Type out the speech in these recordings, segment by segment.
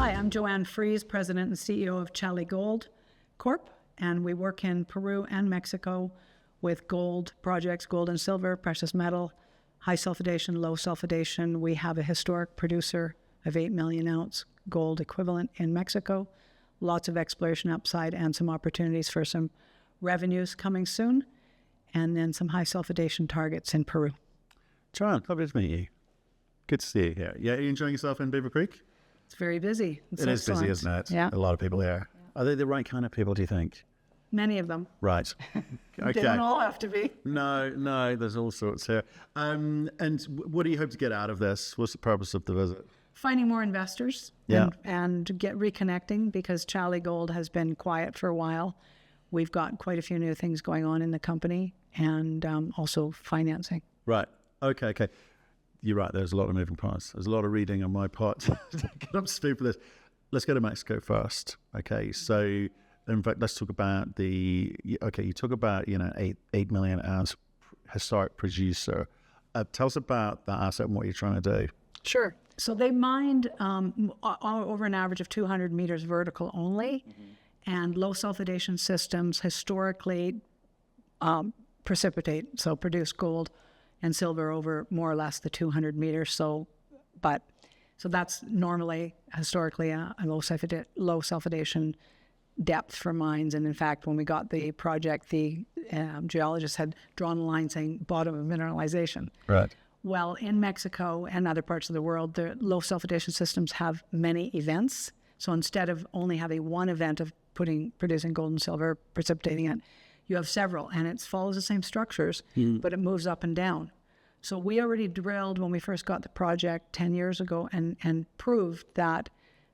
Hi, I'm Joanne, President and CEO of Xali Gold Corp, and we work in Peru and Mexico with gold projects, gold and silver, precious metal, high sulfidation, low sulfidation. We have a historic producer of 8 million ounce gold equivalent in Mexico. Lots of exploration upside and some opportunities for some revenues coming soon, and then some high sulfidation targets in Peru. Joanne, lovely to meet you. Good to see you here. Yeah, are you enjoying yourself in Beaver Creek? It's very busy. It is busy, isn't it? Yeah. A lot of people here. Yeah. Are they the right kind of people, do you think? Many of them. Right. Okay. They don't all have to be. No, there's all sorts here. And what do you hope to get out of this? What's the purpose of the visit? Finding more investors, yeah, and get reconnecting, because Xali Gold has been quiet for a while. We've got quite a few new things going on in the company, and also financing. Right. Okay. You're right. There's a lot of moving parts. There's a lot of reading on my part to get up to speed for this. Let's go to Mexico first. Okay. So, in fact, let's talk about you talk about, 8 million ounce historic producer. Tell us about that asset and what you're trying to do. Sure. So they mined over an average of 200 meters vertical only, and low sulfidation systems historically precipitate, so produce gold and silver over more or less the 200 meters. So that's normally historically a low sulfidation depth for mines. And in fact, when we got the project, the geologists had drawn a line saying bottom of mineralization. Right. Well, in Mexico and other parts of the world, the low sulfidation systems have many events. So instead of only having one event of producing gold and silver, precipitating it, you have several, and it follows the same structures, but it moves up and down. So we already drilled when we first got the project 10 years ago and proved that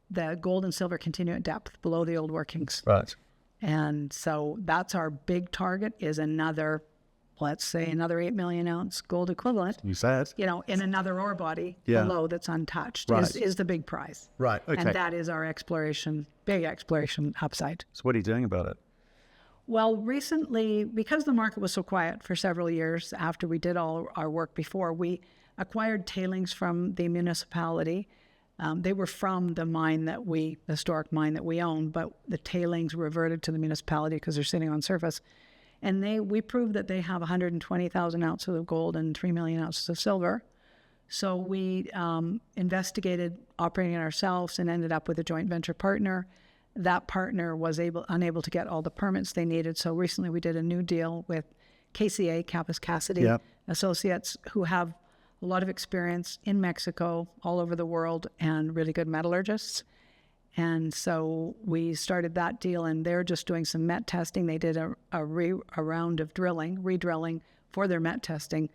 the gold and silver continue at depth below the old workings. Right. And so that's our big target, is another 8 million ounce gold equivalent. You said. In another ore body below that's untouched, right, is the big prize. Right, okay. And that is our big exploration upside. So what are you doing about it? Well, recently, because the market was so quiet for several years after we did all our work before, we acquired tailings from the municipality. They were from the historic mine that we own, but the tailings reverted to the municipality because they're sitting on surface. And we proved that they have 120,000 ounces of gold and 3 million ounces of silver. So we investigated operating it ourselves and ended up with a joint venture partner. That partner was unable to get all the permits they needed. So recently we did a new deal with KCA, Kappas Cassidy Associates, who have a lot of experience in Mexico, all over the world, and really good metallurgists. And so we started that deal, and they're just doing some met testing. They did a round of re-drilling for their met testing,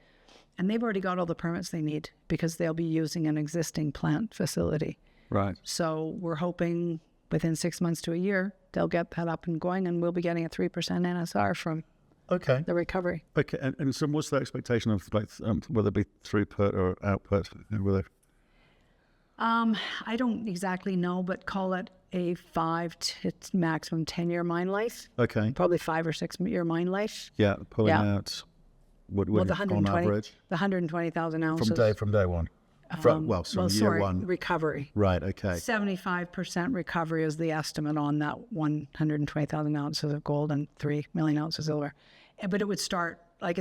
and they've already got all the permits they need because they'll be using an existing plant facility. Right. So we're hoping within 6 months to a year, they'll get that up and going, and we'll be getting a 3% NSR from the recovery. Okay, and so what's the expectation of whether it be throughput or output? I don't exactly know, but call it a 5 to maximum 10-year mine life. Okay. Probably 5 or 6 year mine life. Yeah, pulling out what on average? The 120,000 ounces. From day one. Year one. Recovery. Right, okay. 75% recovery is the estimate on that 120,000 ounces of gold and 3 million ounces of silver. But it would start, that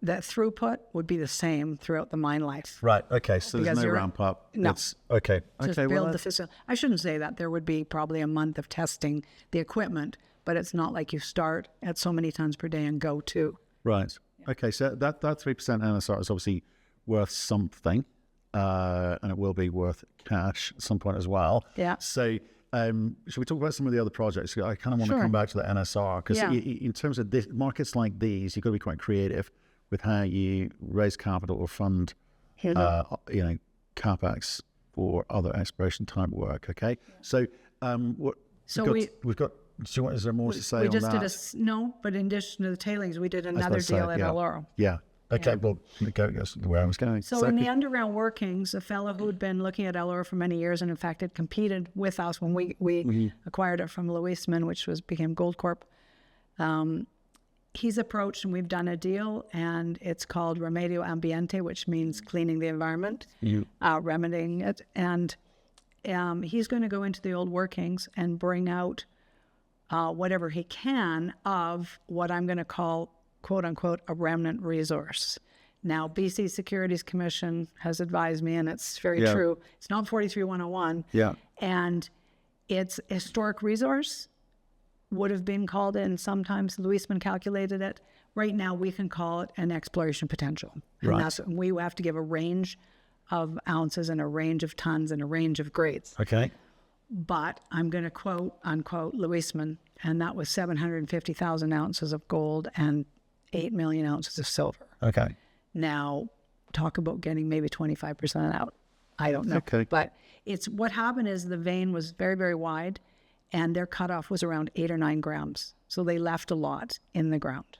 throughput would be the same throughout the mine life. Right, okay, so there's no ramp up. No. Okay. Just build the facility. I shouldn't say that. There would be probably a month of testing the equipment, but it's not like you start at so many tons per day and go to. Right. Yeah. Okay, so that 3% NSR is obviously worth something, and it will be worth cash at some point as well. Yeah. So should we talk about some of the other projects? I kind of want to come back to the NSR, because in terms of markets like these, you've got to be quite creative with how you raise capital or fund, capex for other exploration type work. Okay, so we've got. Is there more to say on that? We just did but in addition to the tailings, we did another deal at El Oro. Yeah. Okay, well, that's where I was going. So in the underground workings, a fellow who had been looking at El Oro for many years, and in fact had competed with us when we acquired it from Luisman, which became Gold Corp. He's approached, and we've done a deal, and it's called Remedio Ambiente, which means cleaning the environment, remedying it. And he's going to go into the old workings and bring out whatever he can of what I'm going to call, quote unquote, a remnant resource. Now, BC Securities Commission has advised me, and it's very true, it's not 43101. Yeah. And it's historic resource, would have been called in sometimes. Luisman calculated it. Right now, we can call it an exploration potential. And we have to give a range of ounces and a range of tons and a range of grades. Okay. But I'm going to quote, unquote, Luisman, and that was 750,000 ounces of gold and 8 million ounces of silver. Okay. Now, talk about getting maybe 25% out. I don't know. Okay. But it's what happened is the vein was very, very wide, and their cutoff was around 8 or 9 grams. So they left a lot in the ground.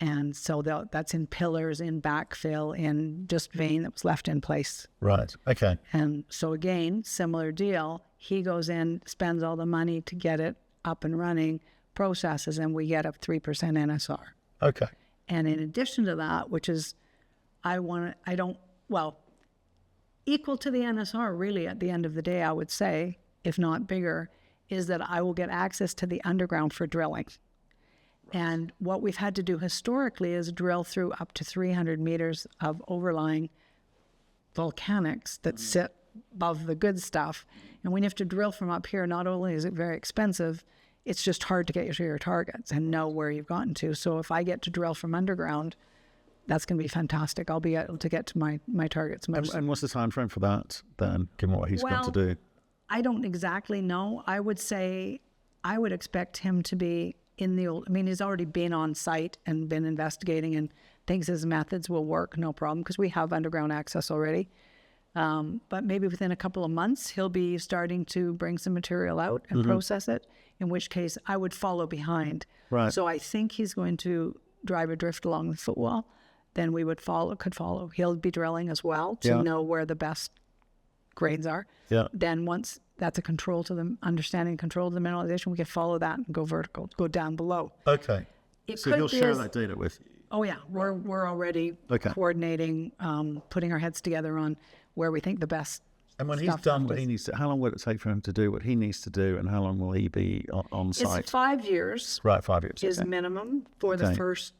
And so that's in pillars, in backfill, in just vein that was left in place. Right. Okay. And so again, similar deal. He goes in, spends all the money to get it up and running, processes, and we get up 3% NSR. Okay. And in addition to that, which is, equal to the NSR really at the end of the day, I would say, if not bigger, is that I will get access to the underground for drilling. And what we've had to do historically is drill through up to 300 meters of overlying volcanics that sit above the good stuff. And when you have to drill from up here, not only is it very expensive, it's just hard to get you to your targets and know where you've gotten to. So if I get to drill from underground, that's going to be fantastic. I'll be able to get to my targets. And what's the time frame for that then, given what he's got to do? I don't exactly know. I would say I would expect him to be in the old, he's already been on site and been investigating and thinks his methods will work, no problem, because we have underground access already. But maybe within a couple of months, he'll be starting to bring some material out and process it, in which case I would follow behind. Right. So I think he's going to drive a drift along the footwall. Then we could follow. He'll be drilling as well to know where the best grades are. Yeah. Then once that's a control to the understanding, control to the mineralization, we can follow that and go vertical, go down below. Okay. It So could he'll be share as- that data with you. Oh yeah, we're already Okay. coordinating, putting our heads together on where we think the best. And when he's stuff done left what he is. needs to, how long will it take for him to do what he needs to do, and how long will he be on site? It's 5 years Right, 5 years. is okay. minimum for the Okay. first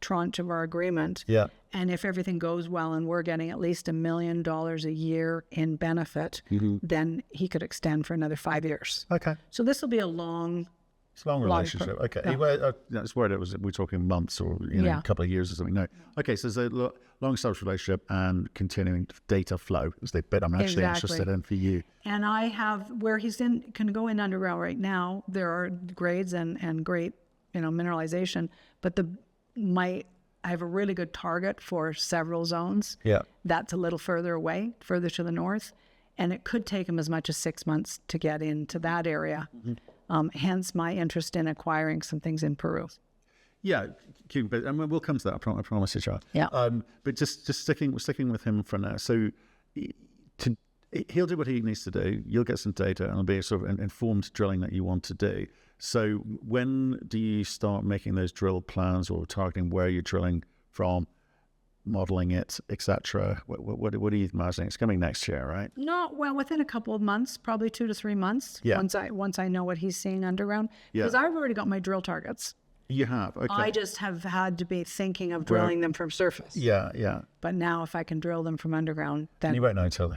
tranche of our agreement. Yeah. And if everything goes well and we're getting at least $1 million a year in benefit, then he could extend for another 5 years. Okay. So this will be a long. It's a long relationship. Okay. Yeah. Well, that's where it was. We're talking months or Yeah. a couple of years or something. No. Okay. So there's a long social relationship and continuing data flow is the bit I'm actually interested in for you. And I have where he's in can go in underground right now. There are grades and great mineralization, but I have a really good target for several zones. Yeah. That's a little further away, further to the north, and it could take him as much as 6 months to get into that area. Hence my interest in acquiring some things in Peru. Yeah, but we'll come to that. I promise you, Charles. Yeah. But just sticking with him for now. So he'll do what he needs to do. You'll get some data, and it'll be sort of informed drilling that you want to do. So when do you start making those drill plans or targeting where you're drilling from, modeling it, etc.? What are you imagining? It's coming next year, right? No, well, within a couple of months, probably 2 to 3 months. Yeah. Once I know what he's seeing underground, Yeah. because I've already got my drill targets. You have. Okay. I just have had to be thinking of drilling them from surface. Yeah, yeah. But now, if I can drill them from underground, then And you won't know until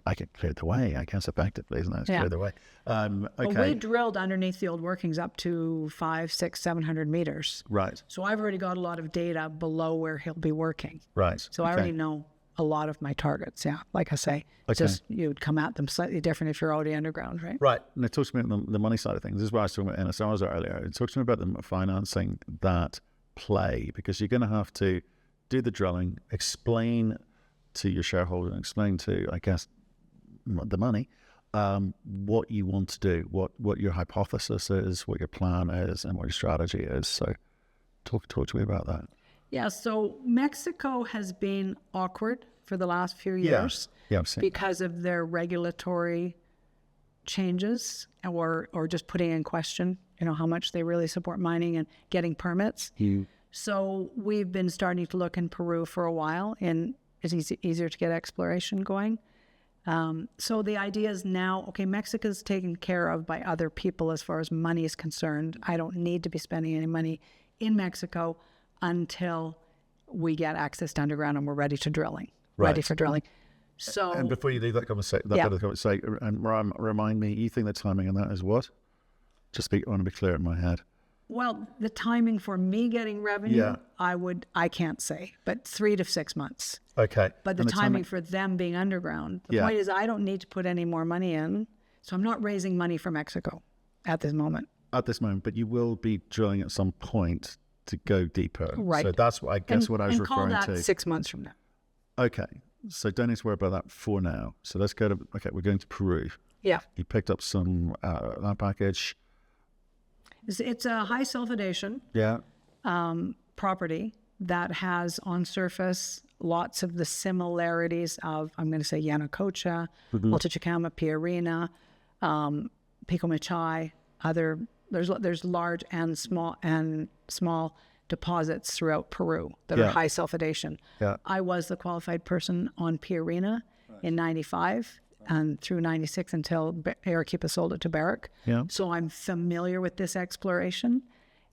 I get cleared the way, I guess, effectively, isn't it? It's cleared the way. But Okay. we drilled underneath the old workings up to 500, 600, 700 meters. Right. So I've already got a lot of data below where he'll be working. Right. So I already know a lot of my targets. Yeah, like I say, it's Okay. just you'd come at them slightly different if you're already underground, right? Right. And it talks to me about the money side of things. This is why I was talking about NSRs earlier. It talks to me about them financing that play, because you're going to have to do the drilling, explain to your shareholder, and explain to, I guess, the money, what you want to do, what your hypothesis is, what your plan is, and what your strategy is. So talk to me about that. Yeah, so Mexico has been awkward for the last few years Yeah, I've seen. because of their regulatory changes or just putting in question, how much they really support mining and getting permits. So we've been starting to look in Peru for a while, and it's easier to get exploration going. So the idea is now, okay, Mexico's taken care of by other people as far as money is concerned. I don't need to be spending any money in Mexico until we get access to underground and we're ready to drilling, ready for drilling. So, And before you leave that conversation, and remind me, you think the timing on that is what? I want to be clear in my head. well, the timing for me getting revenue, I can't say, but 3 to 6 months. Okay. But the timing for them being underground, the point is I don't need to put any more money in. So I'm not raising money for Mexico at this moment. But you will be drilling at some point to go deeper. Right. So that's what I was referring call that to. 6 months from now. Okay. So don't need to worry about that for now. So let's go to, we're going to Peru. Yeah. You picked up some land package. It's a high sulfidation property that has on surface lots of the similarities of, I'm going to say, Yanacocha, Alta Chicama, Piarina, Pico Machai, there's large and small deposits throughout Peru that are high sulfidation. Yeah. I was the qualified person on Piarina in 95 and through 96 until Arequipa sold it to Barrick. Yeah. So I'm familiar with this exploration.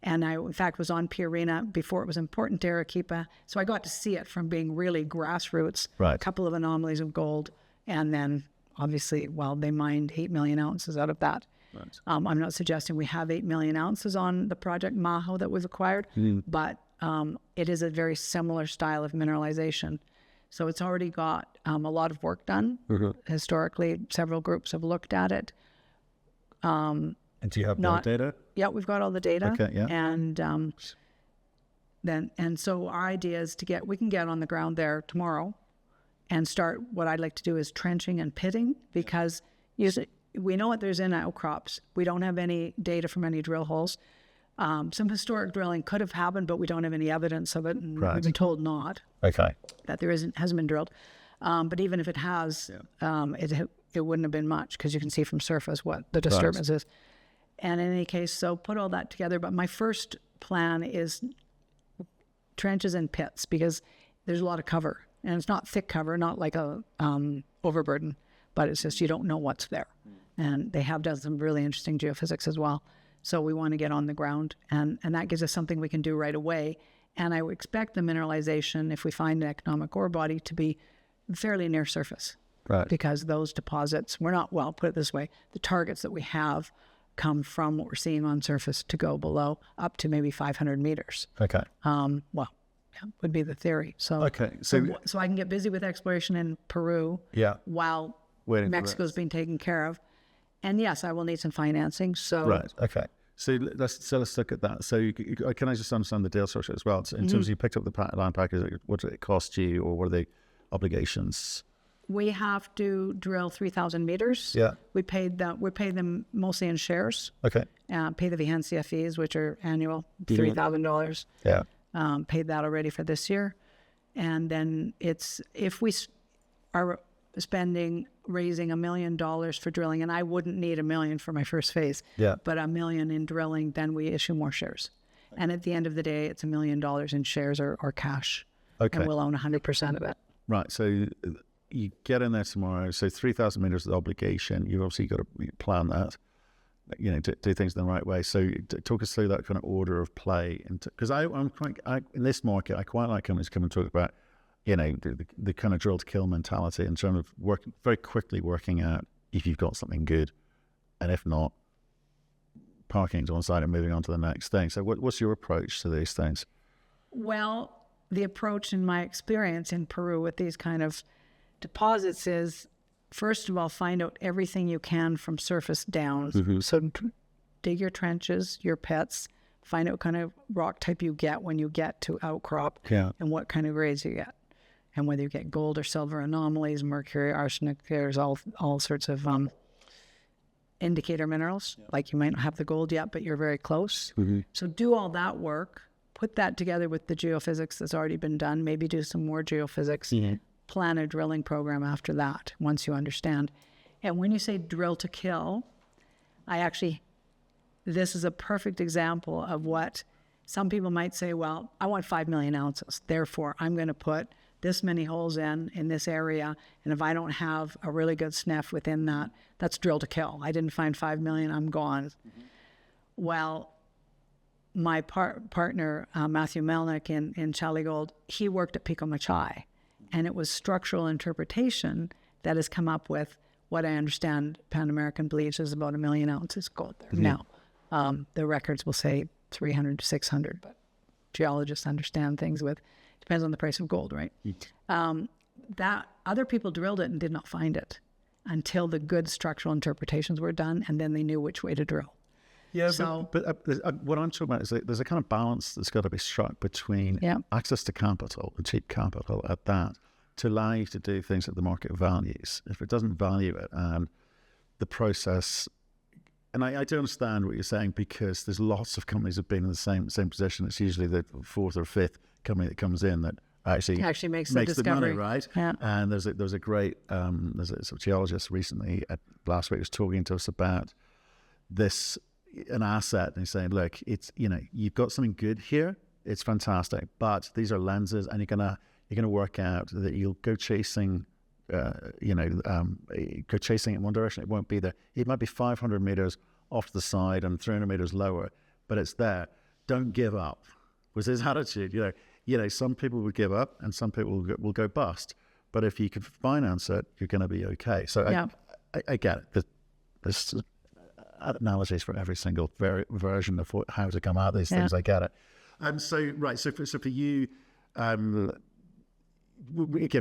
And I, in fact, was on Piarina before it was important to Arequipa. So I got to see it from being really grassroots, a couple of anomalies of gold. And then, obviously, they mined 8 million ounces out of that. Right. I'm not suggesting we have 8 million ounces on the project Maho that we've acquired, but it is a very similar style of mineralization. So it's already got a lot of work done. Historically, several groups have looked at it. And do you have the data? Yeah, we've got all the data. Okay, yeah. And so our idea is we can get on the ground there tomorrow and start. What I'd like to do is trenching and pitting, because we know what there's in outcrops. We don't have any data from any drill holes. Some historic drilling could have happened, but we don't have any evidence of it, and we've been told not. Okay. That hasn't been drilled. But even if it has, it wouldn't have been much, because you can see from surface what the disturbance is. And in any case, so put all that together. But my first plan is trenches and pits, because there's a lot of cover, and it's not thick cover, not like a overburden, but it's just you don't know what's there. And they have done some really interesting geophysics as well. So we want to get on the ground, and that gives us something we can do right away. And I would expect the mineralization, if we find an economic ore body, to be fairly near surface. Right. Because those deposits, put it this way, the targets that we have come from what we're seeing on surface to go below up to maybe 500 meters. Okay. Would be the theory. So so I can get busy with exploration in Peru while Mexico's being taken care of. And yes, I will need some financing. So okay. So let's look at that. So can I just understand the deal structure as well? So in terms of you picked up the land package, what did it cost you, or what are the obligations? We have to drill 3,000 meters. Yeah. We pay them mostly in shares. Okay. Pay the Vigencia fees, which are annual, $3,000. Yeah. Paid that already for this year. And then if we are raising $1 million for drilling, and I wouldn't need $1 million for my first phase, but $1 million in drilling, then we issue more shares. And at the end of the day, it's $1 million in shares or cash. Okay. And we'll own 100% of it. Right. So you get in there tomorrow. So 3,000 meters of obligation. You've obviously got to plan that, do things in the right way. So talk us through that kind of order of play. Because in this market, I quite like companies come and talk about, the kind of drill to kill mentality in terms of very quickly working out if you've got something good, and if not, parking it to one side and moving on to the next thing. So what's your approach to these things? Well, the approach in my experience in Peru with these kind of deposits is, first of all, find out everything you can from surface down. Mm-hmm. So dig your trenches, your pits, find out what kind of rock type you get when you get to outcrop, and what kind of grades you get. And whether you get gold or silver anomalies, mercury, arsenic, there's all sorts of indicator minerals. Like you might not have the gold yet, but you're very close. Mm-hmm. So do all that work, put that together with the geophysics that's already been done, maybe do some more geophysics, plan a drilling program after that, once you understand. And when you say drill to kill, this is a perfect example of what some people might say, well, I want 5 million ounces. Therefore, I'm going to put this many holes in this area, and if I don't have a really good sniff within that, that's drill to kill. I didn't find 5 million, I'm gone. Well, my partner, Matthew Melnick in Xali Gold, he worked at Pico Machai, and it was structural interpretation that has come up with what I understand Pan American believes is about 1 million ounces gold there. Now, the records will say 300 to 600, but geologists understand things depends on the price of gold, right? That other people drilled it and did not find it until the good structural interpretations were done, and then they knew which way to drill. Yeah, so, but what I'm talking about is that there's a kind of balance that's got to be struck between access to capital, the cheap capital at that, to allow you to do things that the market values. If it doesn't value it, and the process, and I do understand what you're saying, because there's lots of companies that have been in the same position. It's usually the fourth or fifth company that comes in that actually makes the money, right? Yeah. And there's a great there's a geologist recently last week was talking to us about this, an asset, and he's saying, look, it's, you've got something good here, it's fantastic, but these are lenses, and you're gonna work out that you'll go chasing go chasing in one direction, it won't be there. It might be 500 meters off the side and 300 meters lower, but it's there. Don't give up was his attitude. Some people would give up and some people will go bust, but if you can finance it, you're going to be okay. So I get it. There's analogies for every single version of how to come out of these things. I get it. So for you, again,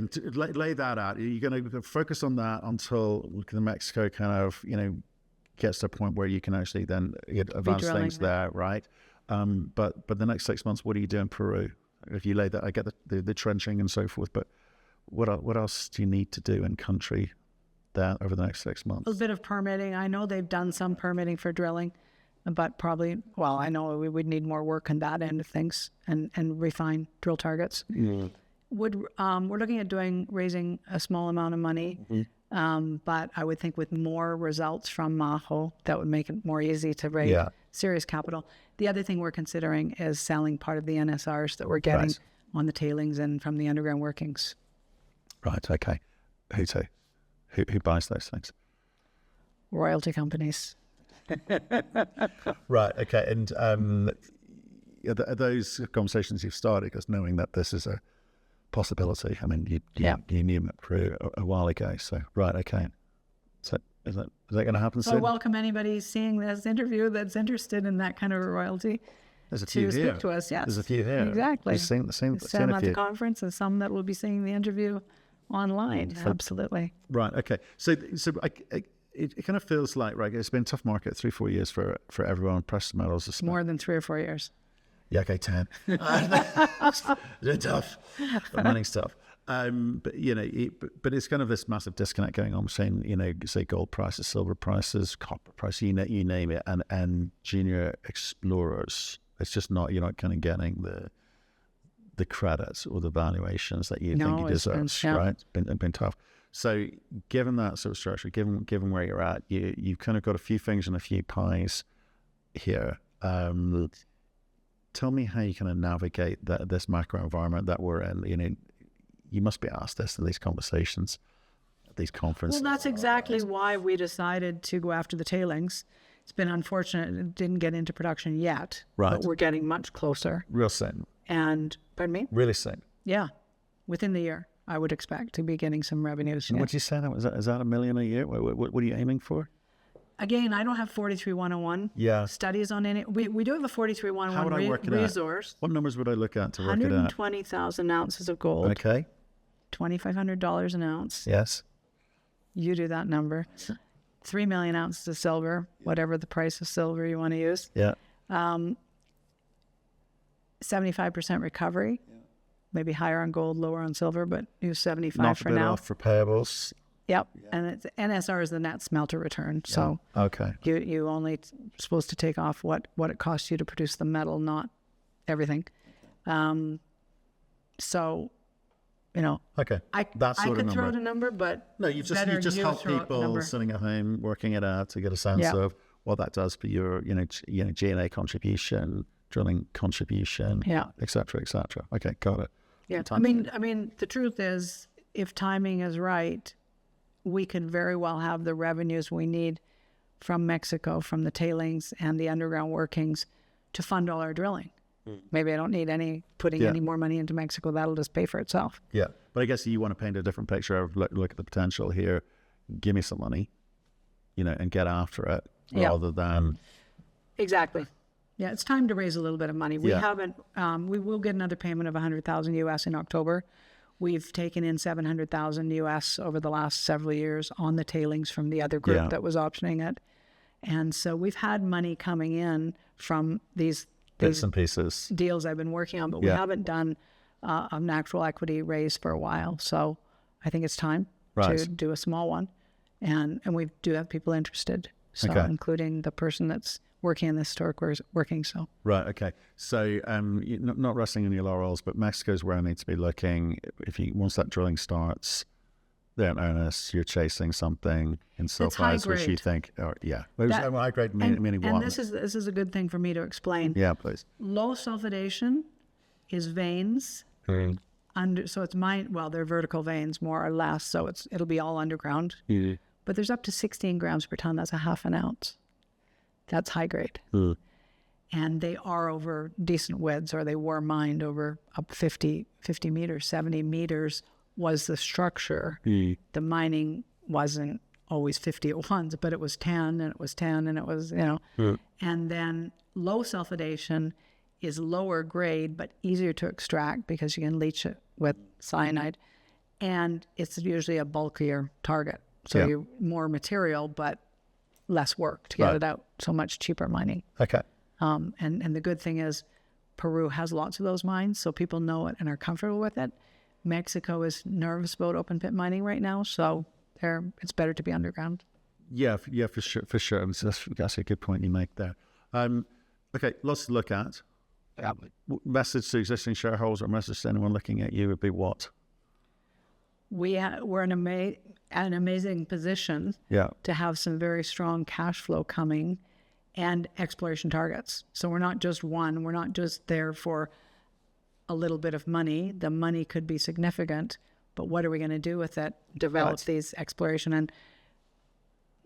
to lay that out, you're going to focus on that until the Mexico kind of, gets to a point where you can actually then advance things there, right? But the next 6 months, what do you do in Peru? If you lay that, I get the trenching and so forth, but what else do you need to do in country there over the next 6 months? A bit of permitting. I know they've done some permitting for drilling, but probably, I know we would need more work on that end of things and refine drill targets. We're looking at raising a small amount of money, but I would think with more results from Maho, that would make it more easy to raise serious capital. The other thing we're considering is selling part of the NSRs that we're getting on the tailings and from the underground workings. Right, okay. Who buys those things? Royalty companies. Right, okay. And are those conversations you've started, because knowing that this is a possibility? I mean, you knew Peru a while ago, so right, okay. So is that going to happen soon? I welcome anybody seeing this interview that's interested in that kind of a royalty. There's a few here. Speak to us. Yes, there's a few here. Exactly. Some at the conference, and some that will be seeing the interview online. Absolutely. Right. Okay. So it kind of feels like, right, it's been a tough market, 3-4 years for everyone. Precious metals. More than 3 or 4 years. Yeah, okay, 10. They're tough. But money's tough. But it's kind of this massive disconnect going on between, say gold prices, silver prices, copper prices, you name it, and junior explorers. It's just not, you're not kind of getting the credits or the valuations that you think you deserve, right? It's been tough. So given that sort of structure, given where you're at, you've kind of got a few things and a few pies here. Tell me how you kind of navigate this macro environment that we're in. You must be asked this in these conversations, at these conferences. Well, that's exactly why we decided to go after the tailings. It's been unfortunate it didn't get into production yet, but we're getting much closer. Real soon. And, pardon me? Really soon. Yeah, within the year, I would expect to be getting some revenues. And what did you say? Is that $1 million a year? What are you aiming for? Again, I don't have 43-101 studies on any. We do have a 43-101 resource. What numbers would I look at to work it out? 120,000 ounces of gold. Okay. $2,500 an ounce. Yes. You do that number. 3 million ounces of silver, whatever the price of silver you want to use. Yeah. 75% recovery. Yeah. Maybe higher on gold, lower on silver, but use 75 Knock for a bit now. Off for payables. Yep. Yeah. And it's, NSR is the net smelter return. Yeah. So you only supposed to take off what it costs you to produce the metal, not everything. Okay. Okay. I could throw out a number, but no, you just help people sitting at home working it out to get a sense of what that does for your GNA contribution, drilling contribution, et cetera, et cetera. Okay, got it. Yeah. time. I mean, the truth is, if timing is right, we could very well have the revenues we need from Mexico, from the tailings and the underground workings to fund all our drilling. Maybe I don't need putting any more money into Mexico. That'll just pay for itself. Yeah, but I guess you want to paint a different picture of look at the potential here. Give me some money, and get after it rather than exactly. Yeah, it's time to raise a little bit of money. We haven't. We will get another payment of $100,000 US in October. We've taken in $700,000 US over the last several years on the tailings from the other group that was optioning it, and so we've had money coming in from these bits and pieces deals I've been working on, but we haven't done an actual equity raise for a while. So I think it's time to do a small one, and we do have people interested. So including the person that's working in this historic working. So right, okay. So you're not resting on your laurels, but Mexico's where I need to be looking. Once that drilling starts, they're in earnest. You're chasing something in sulfides, which you think, high grade meaning what? And this is a good thing for me to explain. Yeah, please. Low sulfidation is veins under, so it's they're vertical veins more or less, so it'll be all underground. But there's up to 16 grams per ton. That's a half an ounce. That's high grade. And they are over decent widths, or they were mined over up 50 meters, 70 meters was the structure. The mining wasn't always 50 at once, but it was 10 and it was 10 and it was, And then low sulfidation is lower grade, but easier to extract because you can leach it with cyanide. And it's usually a bulkier target. So you're more material, but less work to get it out. So much cheaper mining. Okay. And the good thing is Peru has lots of those mines, so people know it and are comfortable with it. Mexico is nervous about open pit mining right now, so it's better to be underground. Yeah, for sure. That's a good point you make there. Okay, lots to look at. Message to existing shareholders or message to anyone looking at you would be what? We're in an amazing position to have some very strong cash flow coming and exploration targets. So we're not just we're not just there for a little bit of money. The money could be significant, but what are we going to do with it? Develop these exploration. And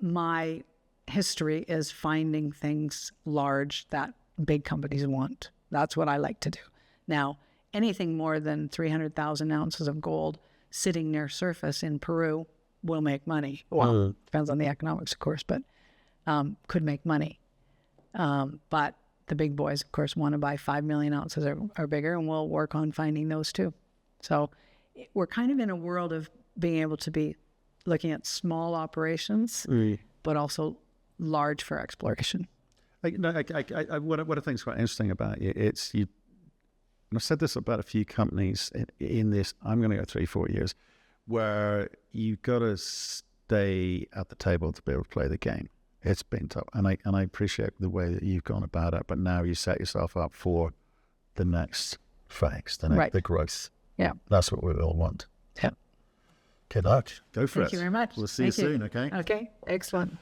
my history is finding things large that big companies want. That's what I like to do. Now, anything more than 300,000 ounces of gold sitting near surface in Peru will make money. Well, depends on the economics, of course, but could make money. But the big boys, of course, want to buy 5 million ounces or bigger, and we'll work on finding those too. So we're kind of in a world of being able to be looking at small operations, but also large for exploration. What I think is quite interesting about you, and I've said this about a few companies in this, I'm going to go 3-4 years, where you've got to stay at the table to be able to play the game. It's been tough, and I appreciate the way that you've gone about it, but now you set yourself up for the next phase, the growth. Yeah. That's what we all want. Yeah. Good luck. Go for it. Thank you very much. We'll see you soon, okay? Okay, excellent.